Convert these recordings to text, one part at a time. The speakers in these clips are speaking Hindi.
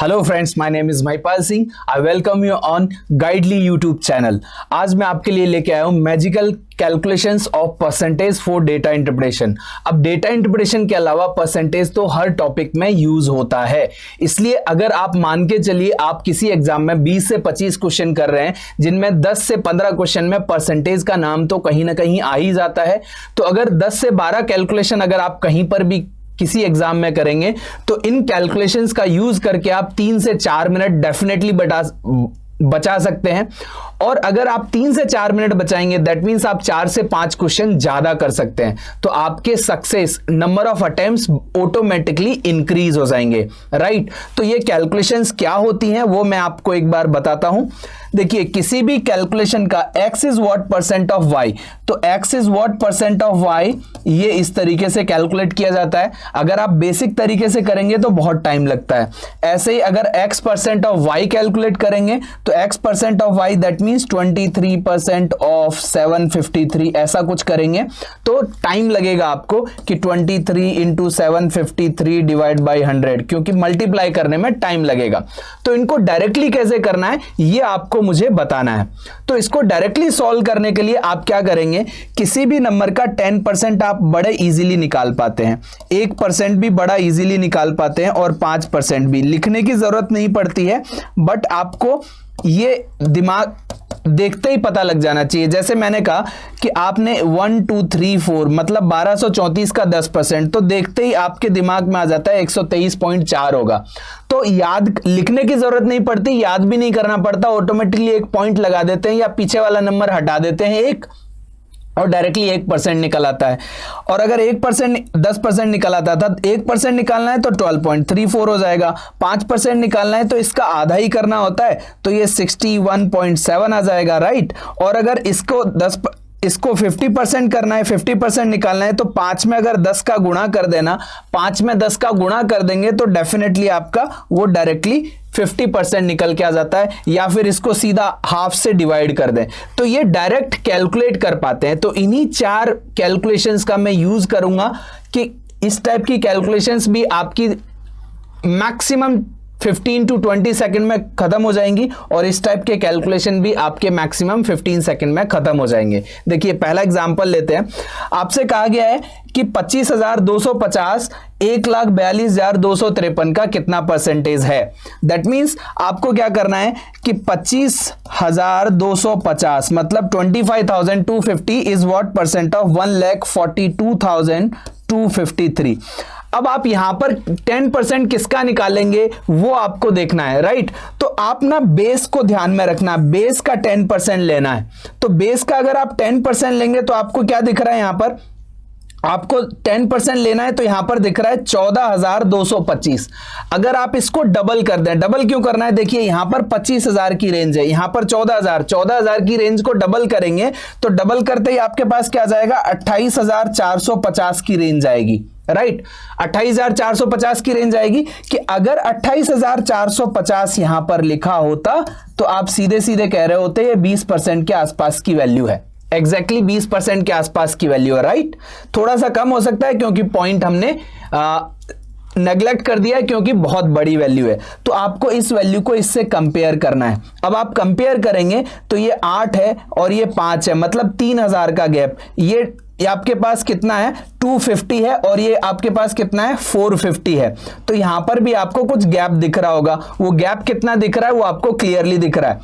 Hello friends, my name is Mahipal Singh. I welcome you on गाइडली YouTube channel. आज मैं आपके लिए लेके आया हूं magical calculations of percentage for data interpretation. अब डेटा इंटरप्रिटेशन के अलावा परसेंटेज तो हर टॉपिक में यूज होता है, इसलिए अगर आप मान के चलिए आप किसी एग्जाम में 20 से 25 क्वेश्चन कर रहे हैं जिनमें 10 से 15 क्वेश्चन में परसेंटेज का नाम तो कहीं ना कहीं आ ही जाता है, तो अगर 10 से 12 कैलकुलेशन अगर आप कहीं पर भी किसी एग्जाम में करेंगे तो इन कैलकुलेशंस का यूज करके आप 3 से 4 मिनट डेफिनेटली बचा सकते हैं। और अगर आप 3 से 4 मिनट बचाएंगे दैट मींस आप 4 से 5 क्वेश्चन ज्यादा कर सकते हैं, तो आपके success number of attempts automatically increase हो जाएंगे, राइट। तो ये कैलकुलेशंस क्या होती हैं वो मैं आपको एक बार बताता हूं। देखिए, किसी भी कैलकुलेशन का x is what percent of y, तो x is what percent of y ये इस तरीके से कैलकुलेट किया जाता है। अगर आप बेसिक तरीके से करेंगे तो बहुत टाइम लगता है। ऐसे ही अगर x percent of y calculate करेंगे तो x percent of y that means 23% of 753 ऐसा कुछ करेंगे तो टाइम लगेगा आपको कि 23 इंटू 753 डिवाइड बाई 100, क्योंकि मल्टीप्लाई करने में टाइम लगेगा। तो इनको डायरेक्टली कैसे करना है ये आपको मुझे बताना है। तो इसको डायरेक्टली सॉल्व करने के लिए आप क्या करेंगे, किसी भी नंबर का 10% आप बड़े इजीली निकाल पाते हैं, 1% भी बड़ा इजीली निकाल पाते हैं और 5% भी। लिखने की जरूरत नहीं पड़ती है, बट आपको ये दिमाग देखते ही पता लग जाना चाहिए। जैसे मैंने कहा कि आपने 1 2 3 4 मतलब 1234 का 10%, तो देखते ही आपके दिमाग में आ जाता है 123.4 होगा। तो याद लिखने की जरूरत नहीं पड़ती, याद भी नहीं करना पड़ता, ऑटोमेटिकली एक पॉइंट लगा देते हैं या पीछे वाला नंबर हटा देते हैं एक, और डायरेक्टली 1% निकल आता है। और अगर 1% 10% निकल आता था, 1% निकालना है तो 12.34 हो जाएगा, 5% निकालना है तो इसका आधा ही करना होता है तो ये 61.7 आ जाएगा, राइट। और अगर इसको 50% करना है, 50% निकालना है तो 5 में अगर 10 का गुणा कर देना, 5 में 10 का गुणा कर देंगे तो डेफिनेटली आपका वो डायरेक्टली 50% निकल के आ जाता है, या फिर इसको सीधा हाफ से डिवाइड कर दें तो ये डायरेक्ट कैलकुलेट कर पाते हैं। तो इन्हीं 4 कैलकुलेशंस का मैं यूज करूंगा कि इस टाइप की कैलकुलेशंस भी आपकी मैक्सिमम 15 to 20 सेकंड में खत्म हो जाएंगी और इस टाइप के कैलकुलेशन भी आपके मैक्सिमम 15 सेकंड में खत्म हो जाएंगे। देखिए, पहला एग्जांपल लेते हैं। आपसे कहा गया है कि 25,250 1,42,253 का कितना परसेंटेज है। दैट मींस आपको क्या करना है कि 25,250 मतलब 25,250 इज व्हाट परसेंट ऑफ 1,42,253। अब आप यहां पर 10% किसका निकालेंगे वो आपको देखना है, राइट। तो आप ना बेस को ध्यान में रखना, बेस का 10% लेना है। तो बेस का अगर आप 10% लेंगे तो आपको क्या दिख रहा है, यहां पर आपको 10% लेना है तो यहां पर दिख रहा है 14,225। अगर आप इसको डबल कर दें, डबल क्यों करना है, देखिए यहां पर 25,000 की रेंज है, यहां पर 14,000 की रेंज को डबल करेंगे तो डबल करते ही आपके पास क्या जाएगा, 28,450 की रेंज आएगी, राइट। 28,450 की रेंज आएगी कि अगर 28,450 यहां पर लिखा होता तो आप सीधे सीधे कह रहे होते ये 20% के आसपास की वैल्यू है, एग्जैक्टली 20% के आसपास की वैल्यू है, राइट। थोड़ा सा कम हो सकता है क्योंकि पॉइंट हमने नेग्लेक्ट कर दिया है क्योंकि बहुत बड़ी वैल्यू है। तो आपको इस वैल्यू को इससे कंपेयर करना है। अब आप कंपेयर करेंगे तो ये 8 है और ये 5 है, मतलब 3,000 का गैप। ये आपके पास कितना है, 250 है और ये आपके पास कितना है, 450 है। तो यहां पर भी आपको कुछ गैप दिख रहा होगा, वो गैप कितना दिख रहा है वो आपको क्लियरली दिख रहा है।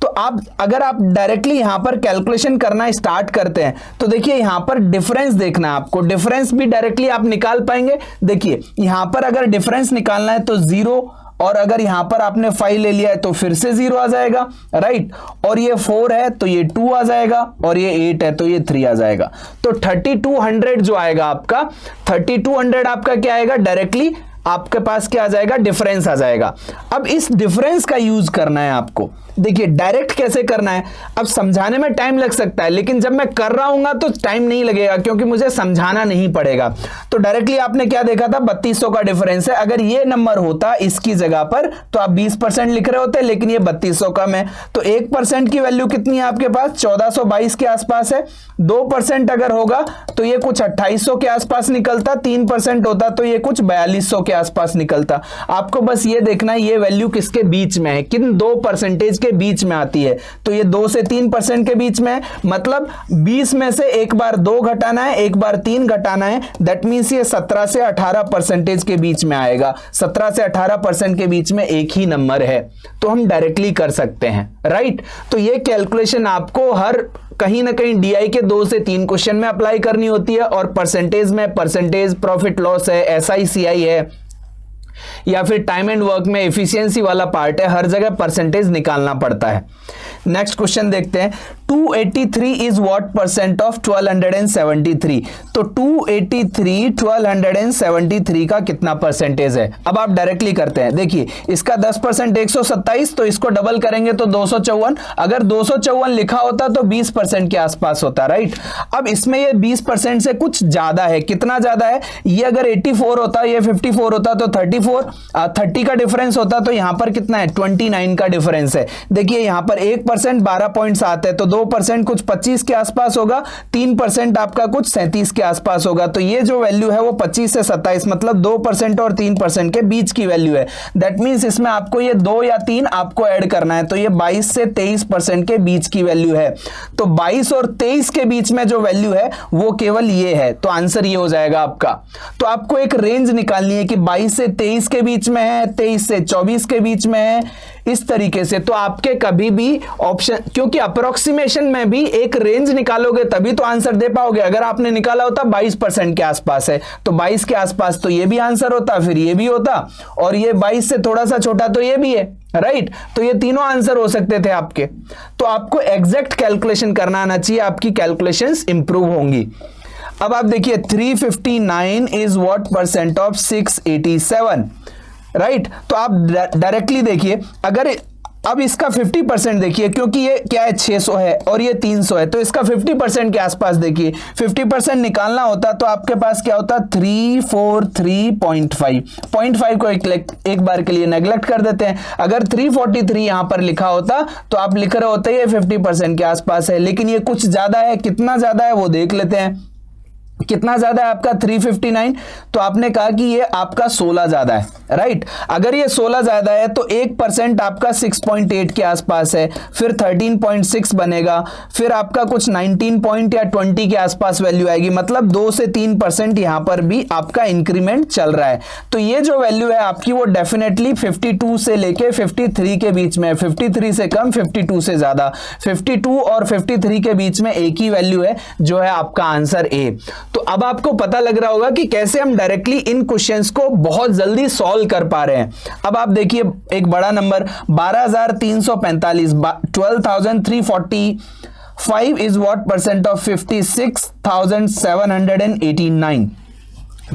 तो अगर आप डायरेक्टली यहां पर कैलकुलेशन करना स्टार्ट करते हैं तो देखिए यहां पर डिफरेंस देखना है आपको, डिफरेंस भी डायरेक्टली आप निकाल पाएंगे। देखिए यहां पर अगर डिफरेंस निकालना है तो 0, और अगर यहां पर आपने 5 ले लिया है तो फिर से 0 आ जाएगा, राइट। और ये 4 है तो ये 2 आ जाएगा, और ये 8 है तो ये 3 आ जाएगा। तो 3200 जो आएगा आपका, 3200 आपका क्या आएगा, डायरेक्टली आपके पास क्या आ जाएगा, डिफरेंस आ जाएगा। अब इस डिफरेंस का यूज करना है आपको, देखिए डायरेक्ट कैसे करना है, अब समझाने में टाइम लग सकता है, लेकिन जब मैं कर रहा हूंगा तो टाइम नहीं लगेगा क्योंकि मुझे समझाना नहीं पड़ेगा। तो डायरेक्टली आपने क्या देखा था, 3200 का डिफरेंस है। अगर ये नंबर होता इसकी जगह पर तो आप 20% लिख रहे होते, लेकिन ये 3200 कम है, तो 1% की वैल्यू कितनी है आपके पास, 1422 के आसपास है। 2% अगर होगा तो ये कुछ 2800 के आसपास निकलता, 3% होता तो ये कुछ 4200 के आसपास निकलता। आपको बस ये देखना है ये वैल्यू किसके बीच में है, किन 2% के बीच में आती है। तो ये 2 से 3% के बीच में है, मतलब 20 में से एक बार 2 घटाना है, एक बार 3 घटाना है, दैट मींस ये 17 से 18% के बीच में आएगा। 17 से 18% के बीच में एक ही नंबर है, तो हम डायरेक्टली कर सकते हैं, राइट। तो ये कैलकुलेशन आपको हर कहीं ना कहीं डीआई के 2 से 3 क्वेश्चन में अप्लाई करनी होती है, और परसेंटेज में परसेंटेज प्रॉफिट लॉस है, एसआईसीआई है, या फिर टाइम एंड वर्क में एफिशिएंसी वाला पार्ट है, हर जगह परसेंटेज निकालना पड़ता है। नेक्स्ट क्वेश्चन देखते हैं, 283 इज व्हाट परसेंट ऑफ 1273। तो 283 1273 का कितना परसेंटेज है। अब आप डायरेक्टली करते हैं, देखिए इसका 10% 127, तो इसको डबल करेंगे तो 254। अगर 254 लिखा होता तो 20% के आसपास होता, राइट। अब इसमें ये 20% से कुछ ज्यादा है, कितना ज्यादा है, ये अगर 84 होता, ये 54 होता तो 30 का डिफरेंस होता, तो यहां पर कितना है, 29 का डिफरेंस है। देखिए यहां पर 1% 12.7 है, तो 2% कुछ 25 के आसपास होगा, 3% आपका कुछ 37 के आसपास होगा। तो ये जो वैल्यू है वो 25 से 27, मतलब 2% और 3% के बीच की वैल्यू है। दैट मींस इसमें आपको ये 2 या 3 आपको ऐड करना है, तो ये 22 से 23% के बीच की वैल्यू है। तो 22 और 23 के बीच में जो वैल्यू है वो केवल ये है, तो आंसर ये हो जाएगा आपका। तो आपको एक रेंज निकालनी है कि 22 से 23 के बीच में है, 23 से 24 के बीच में है, इस तरीके से। तो आपके कभी भी ऑप्शन, क्योंकि अप्रोक्सीमेशन में भी एक रेंज निकालोगे तभी तो आंसर दे पाओगे। अगर आपने निकाला होता 22% के आसपास है, तो 22 के आसपास तो ये भी आंसर होता, फिर ये भी होता, और ये 22 से थोड़ा सा छोटा तो ये भी है, राइट। तो ये तीनों आंसर हो सकते थे आपके। तो आपको एग्जैक्ट कैलकुलेशन करना आना चाहिए, आपकी कैलकुलेशंस इंप्रूव होंगी। अब आप देखिए 359 is what percent of 687, right. तो आप डायरेक्टली देखिए, अगर अब इसका 50% देखिए, क्योंकि ये क्या है 600 है और ये 300 है, तो इसका 50% के आसपास देखिए। 50% निकालना होता तो आपके पास क्या होता, 343.5 को एक बार के लिए नेग्लेक्ट कर देते हैं। अगर 343 यहां पर लिखा होता तो आप लिख रहे होते ये 50% के आसपास है, लेकिन ये कुछ ज्यादा है। कितना ज्यादा है वो देख लेते हैं। कितना ज्यादा है आपका 359, तो आपने कहा कि ये आपका 16 ज्यादा है, राइट। अगर ये 16 ज्यादा है तो 1% आपका 6.8 के आसपास है, फिर 13.6 बनेगा, फिर आपका कुछ 19 पॉइंट या 20 के आसपास वैल्यू आएगी, मतलब 2 से 3% यहां पर भी आपका इंक्रीमेंट चल रहा है। तो ये जो वैल्यू है आपकी वो डेफिनेटली 52 से लेके 53 के बीच में है। 53 से कम, 52 से ज्यादा। 52 और 53 के बीच में एक ही वैल्यू है, जो है आपका आंसर ए। तो अब आपको पता लग रहा होगा कि कैसे हम डायरेक्टली इन क्वेश्चंस को बहुत जल्दी सॉल्व कर पा रहे हैं। अब आप देखिए एक बड़ा number 12345, 12345 is what percent of 56,789।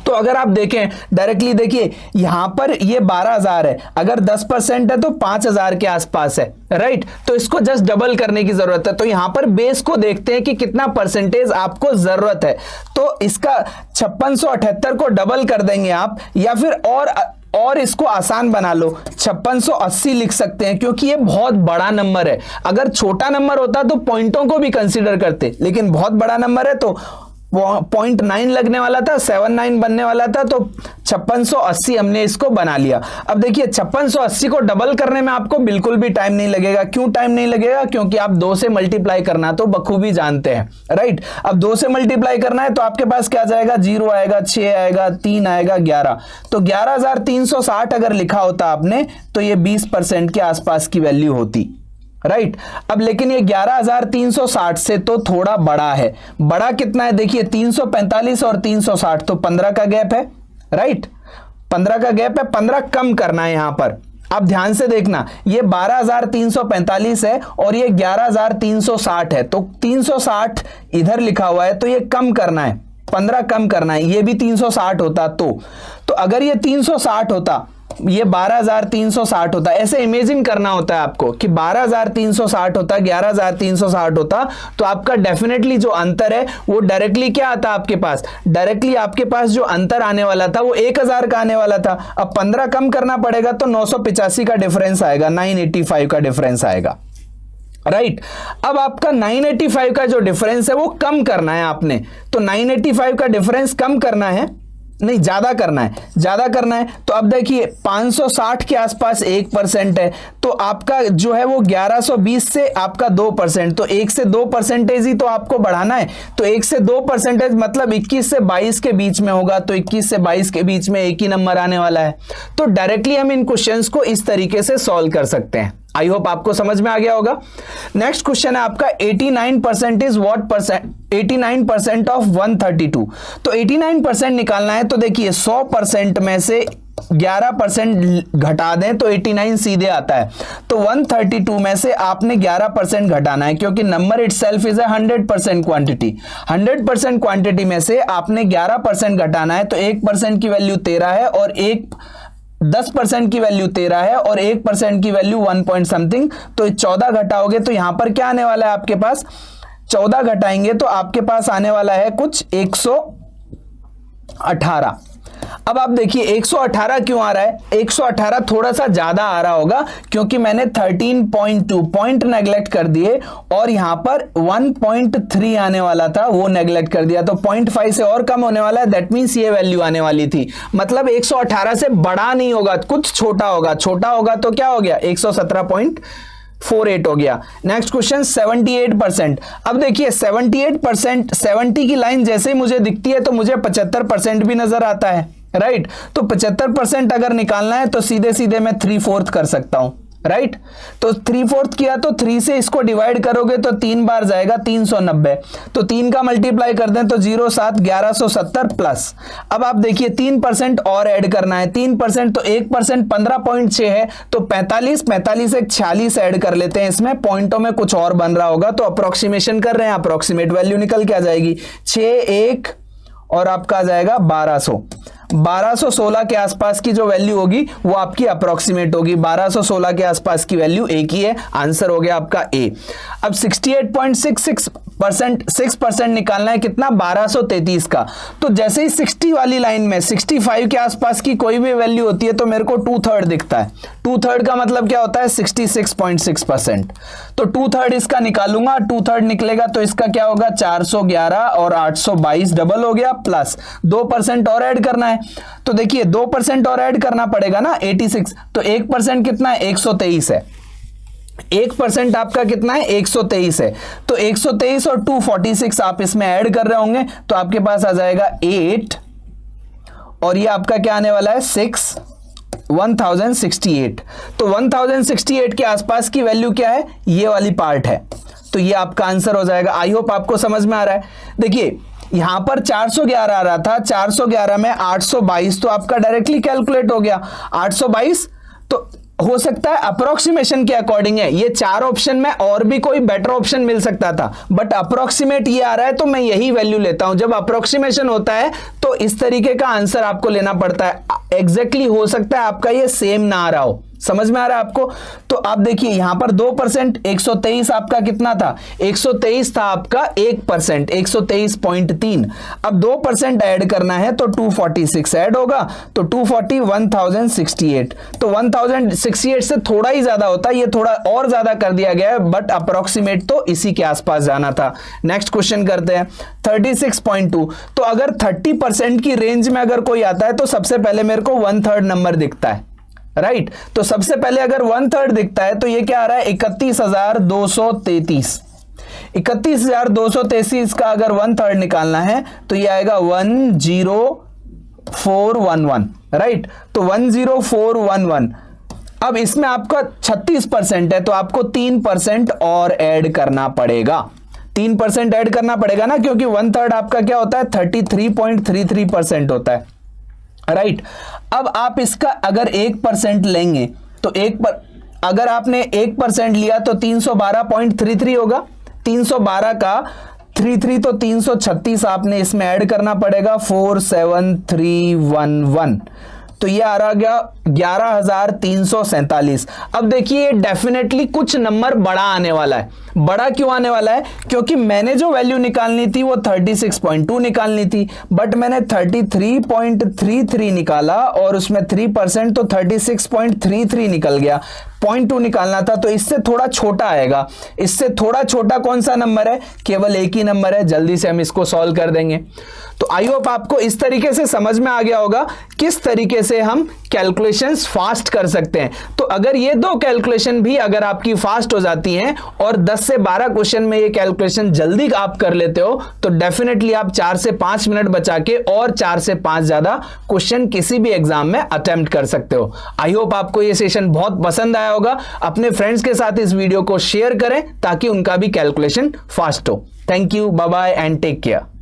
तो अगर आप देखें डायरेक्टली, देखिए यहां पर ये 12,000 है, अगर 10% है तो 5,000 के आसपास है, राइट। तो इसको जस्ट डबल करने की जरूरत है। तो यहां पर बेस को देखते हैं कि कितना परसेंटेज आपको जरूरत है। तो इसका 5678 को डबल कर देंगे आप, या फिर और इसको आसान बना लो, 5680 लिख सकते हैं, क्योंकि ये बहुत बड़ा नंबर है। अगर छोटा नंबर होता तो पॉइंटों को भी कंसीडर करते, लेकिन बहुत बड़ा नंबर है तो 0.9 लगने वाला था, 79 बनने वाला था, तो 5680 हमने इसको बना लिया। अब देखिए 5680 को डबल करने में आपको बिल्कुल भी टाइम नहीं लगेगा। क्यों टाइम नहीं लगेगा? क्योंकि आप 2 से मल्टीप्लाई करना तो बखूबी जानते हैं, राइट। अब 2 से मल्टीप्लाई करना है तो आपके पास क्या जाएगा, 0 आएगा, 6 आएगा, 3 आएगा, 11। तो 11,360 अगर लिखा होता आपने तो ये 20% के आसपास की वैल्यू होती, राइट। अब लेकिन ये 11,360 से तो थोड़ा बड़ा है। बड़ा कितना है देखिए, 345 और 360, तो 15 का गैप है, राइट। 15 का गैप है, 15 कम करना है यहां पर। आप ध्यान से देखना, ये 12,345 है और ये 11,360 है, तो 360 इधर लिखा हुआ है, तो ये कम करना है, 15 कम करना है। ये भी 360 होता तो अगर ये 360 होता ये 12,360 होता है। ऐसे इमेजिन करना होता है आपको कि 12,360 होता, 11,360 होता, तो आपका डेफिनेटली जो अंतर है वो डायरेक्टली क्या आता आपके पास, डायरेक्टली आपके पास जो अंतर आने वाला था वो 1,000 का आने वाला था। अब 15 कम करना पड़ेगा तो 985 का डिफरेंस आएगा, 985 का डिफरेंस आएगा, राइट। अब आपका 985 का जो डिफरेंस है वो कम करना है आपने, तो 985 का डिफरेंस कम करना है, नहीं ज्यादा करना है, ज्यादा करना है। तो अब देखिए 560 के आसपास 1% है, तो आपका जो है वो 1120 से आपका 2%, तो 1 से 2% ही तो आपको बढ़ाना है। तो 1 से 2% मतलब 21 से 22 के बीच में होगा, तो 21 से 22 के बीच में एक ही नंबर आने वाला है। तो डायरेक्टली हम इन क्वेश्चंस को इस तरीके से सॉल्व कर सकते हैं। आई होप आपको समझ में आ गया होगा। नेक्स्ट क्वेश्चन है आपका 89% इज व्हाट परसेंट, 89% ऑफ 132। तो 89% निकालना है, तो देखिए 100% में से 11% घटा दें तो 89 सीधे आता है। तो 132 में से आपने 11% घटाना है, क्योंकि number itself is a 100% quantity. 100% quantity में से आपने 11% घटाना है, तो 1% की वैल्यू 13 है और 10% की वैल्यू 13 है और 1% की वैल्यू 1 पॉइंट समथिंग, तो 14 घटाओगे तो यहां पर क्या आने वाला है आपके पास, 14 घटाएंगे तो आपके पास आने वाला है कुछ 118। अब आप देखिए 118 क्यों आ रहा है, 118 थोड़ा सा ज्यादा आ रहा होगा क्योंकि मैंने 13.2 पॉइंट नेगलेक्ट कर दिए और यहां पर 1.3 आने वाला था वो नेगलेक्ट कर दिया, तो 0.5 से और कम होने वाला है। दैट मींस ये वैल्यू आने वाली थी, मतलब 118 से बड़ा नहीं होगा, कुछ छोटा होगा, छोटा होगा तो क्या हो गया 117.48 हो गया। Next question 78%। अब देखिए 78%, 70 की लाइन जैसे ही मुझे दिखती है तो मुझे 75% भी नजर आता है, राइट। तो 75% अगर निकालना है तो सीधे सीधे मैं 3/4 कर सकता हूं, राइट। तो 3/4 किया तो 3 से इसको डिवाइड करोगे तो 3 बार जाएगा 390, तो 3 का मल्टीप्लाई कर दें तो 0 7 1170 प्लस। अब आप देखिए 3% और ऐड करना है, 3% तो 1% 15.6 है, तो 45 एक 46 ऐड कर लेते हैं, इसमें पॉइंटों में कुछ और बन रहा होगा तो अप्रोक्सीमेशन कर रहे हैं, अप्रोक्सीमेट वैल्यू निकल के आ जाएगी 6 1 और आपका आ जाएगा 1216 के आसपास की जो वैल्यू होगी वो आपकी अप्रोक्सीमेट होगी। 1216 के आसपास की वैल्यू एक ही है, आंसर हो गया आपका ए। अब 68.66% निकालना है कितना, 1233 का। तो जैसे ही 60 वाली लाइन में 65 के आसपास की कोई भी वैल्यू होती है तो मेरे को 2/3 दिखता है। 2/3 का मतलब क्या होता है 66.6%। तो 2/3 इसका निकालूंगा, 2/3 निकलेगा तो इसका क्या होगा 411 और 822 डबल हो गया, प्लस 2% और ऐड करना है। तो देखिए 2% और ऐड करना पड़ेगा ना 86, तो 1% कितना है 123 है, 1% आपका कितना है 123 है। तो 123 और 246 आप इसमें ऐड कर रहे होंगे तो आपके पास आ जाएगा 8 और ये आपका क्या आने वाला है 6 1068। तो 1068 के आसपास की वैल्यू क्या है, ये वाली पार्ट है, तो ये आपका आंसर हो जाएगा। आई होप आपको समझ में आ रहा है। देखिए यहां पर 411 आ रहा था, 411 में 822 तो आपका डायरेक्टली कैलकुलेट हो गया। 822 तो हो सकता है अप्रोक्सीमेशन के अकॉर्डिंग है, ये 4 ऑप्शन में और भी कोई बेटर ऑप्शन मिल सकता था, बट अप्रोक्सीमेट ये आ रहा है तो मैं यही वैल्यू लेता हूं। जब अप्रोक्सीमेशन होता है तो इस तरीके का आंसर आपको लेना पड़ता है। एग्जैक्टली हो सकता है आपका ये सेम ना आ रहा हो, समझ में आ रहा है आपको। तो आप देखिए यहां पर 2% 123 आपका कितना था 123 था आपका 1% 123.3। अब 2% ऐड करना है तो 246 ऐड होगा, तो 240 1068। तो 1068 से थोड़ा ही ज्यादा होता है, ये थोड़ा और ज्यादा कर दिया गया है, बट अप्रोक्सीमेट तो इसी के आसपास जाना था। नेक्स्ट क्वेश्चन करते हैं 36.2। तो अगर 30% की रेंज में अगर कोई आता है तो सबसे पहले मेरे को 1/3 नंबर दिखता है, राइट। तो सबसे पहले अगर 1/3 दिखता है तो ये क्या आ रहा है 31,233। 31,233 का अगर 1/3 निकालना है तो ये आएगा 10411, राइट। तो 10411। अब इसमें आपका 36% है तो आपको 3% और ऐड करना पड़ेगा, 3% ऐड करना पड़ेगा ना, क्योंकि 1/3 आपका क्या होता है 33.33% होता है, राइट। अब आप इसका अगर 1% लेंगे तो अगर आपने 1% लिया तो 312.33 होगा, 312 का 33 तो 336 आपने इसमें ऐड करना पड़ेगा 47311, तो ये आ रहा गया 11,347। अब देखिए डेफिनेटली कुछ नंबर बड़ा आने वाला है। बड़ा क्यों आने वाला है? क्योंकि मैंने जो वैल्यू निकालनी थी वो 36.2 निकालनी थी, बट मैंने 33.33 निकाला और उसमें 3% तो 36.33 निकल गया। 0.2 निकालना था तो इससे थोड़ा छोटा आएगा। इससे थोड़ा छोटा कौन सा नंबर है? केवल एक ही नंबर है। जल्दी से हम इसको सॉल्व कर देंगे। तो आई होप आपको इस तरीके से समझ में आ गया होगा किस तरीके से हम कैलकुलेशंस फास्ट कर सकते हैं। तो अगर ये दो कैलकुलेशन भी अगर आपकी फास्ट हो जाती हैं और 10 से 12 क्वेश्चन में ये कैलकुलेशन जल्दी आप कर लेते हो तो डेफिनेटली आप 4 से 5 मिनट बचा के और 4 से 5 ज्यादा क्वेश्चन किसी भी एग्जाम में अटेम्प्ट कर सकते हो। आई होप आपको ये सेशन बहुत पसंद आया होगा। अपने फ्रेंड्स के साथ इस वीडियो को शेयर करें ताकि उनका भी कैलकुलेशन फास्ट हो। Thank you, bye bye and take care.